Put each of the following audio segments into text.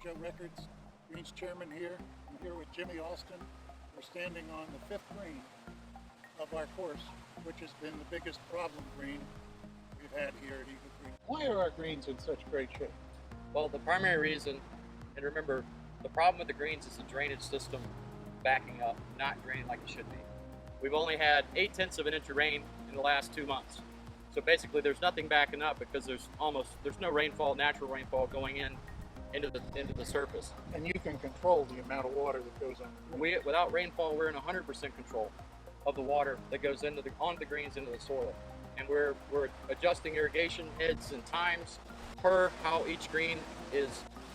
Joe Records, Greens Chairman here. I'm here with Jimmy Alston. We're standing on the fifth green of our course, which has been the biggest problem green we've had here at Eagle Creek. Why are our greens in such great shape? Well, the primary reason, and remember, the problem with the greens is the drainage system backing up, not draining like it should be. We've only had 0.8 of an inch of rain in the last 2 months. So basically there's nothing backing up because there's no rainfall, natural rainfall going into the surface. And you can control the amount of water that goes on. Without rainfall, we're in 100% control of the water that goes onto the greens, into the soil. And we're adjusting irrigation heads and times per how each green is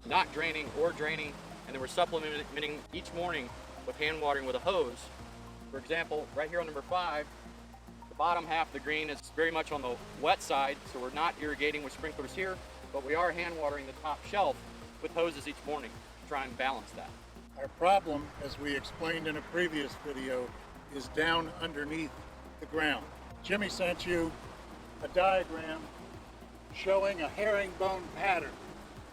not draining or draining, and then we're supplementing each morning with hand watering with a hose. For example, right here on number 5, the bottom half of the green is very much on the wet side, so we're not irrigating with sprinklers here, but we are hand watering the top shelf with hoses each morning to try and balance that. Our problem, as we explained in a previous video, is down underneath the ground. Jimmy sent you a diagram showing a herringbone pattern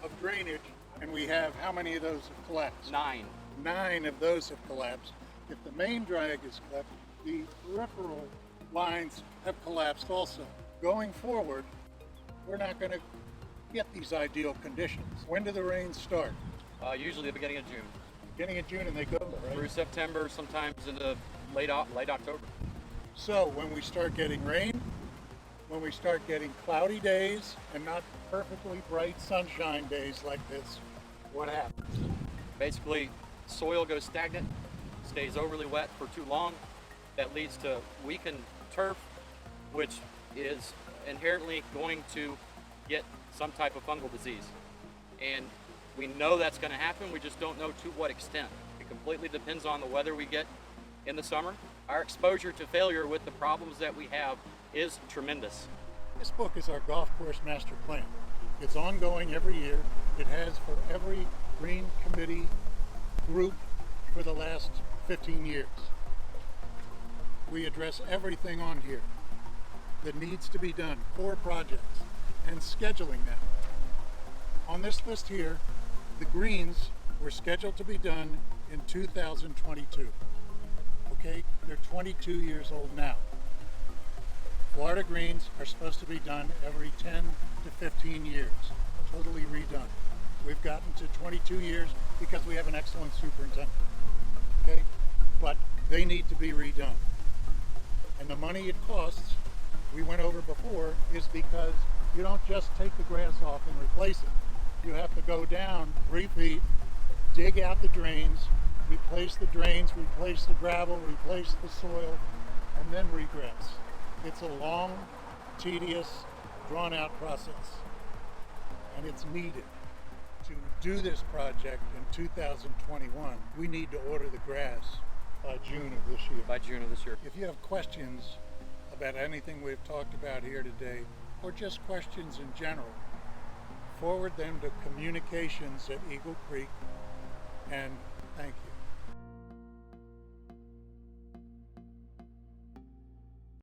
of drainage, and we have how many of those have collapsed? 9. 9 of those have collapsed. If the main drag is collapsed, the peripheral lines have collapsed also. Going forward, we're not going to get these ideal conditions. When do the rains start? Usually the beginning of June. Beginning of June, and they go right through September, sometimes into late October. So when we start getting rain, when we start getting cloudy days and not perfectly bright sunshine days like this, what happens? Basically, soil goes stagnant, stays overly wet for too long. That leads to weakened turf, which is inherently going to get some type of fungal disease. And we know that's going to happen, we just don't know to what extent. It completely depends on the weather we get in the summer. Our exposure to failure with the problems that we have is tremendous. This book is our golf course master plan. It's ongoing every year. It has for every green committee group for the last 15 years. We address everything on here that needs to be done, core projects, and scheduling them. On this list here, the greens were scheduled to be done in 2022. Okay, they're 22 years old now. Florida greens are supposed to be done every 10 to 15 years, totally redone. We've gotten to 22 years because we have an excellent superintendent. Okay, but they need to be redone. And the money it costs, we went over before, is because you don't just take the grass off and replace it. You have to go down 3 feet, dig out the drains, replace the drains, replace the gravel, replace the soil, and then regrass. It's a long, tedious, drawn-out process, and it's needed. To do this project in 2021, we need to order the grass by June of this year. By June of this year. If you have questions about anything we've talked about here today, or just questions in general, forward them to communications@Eagle Creek, and thank you.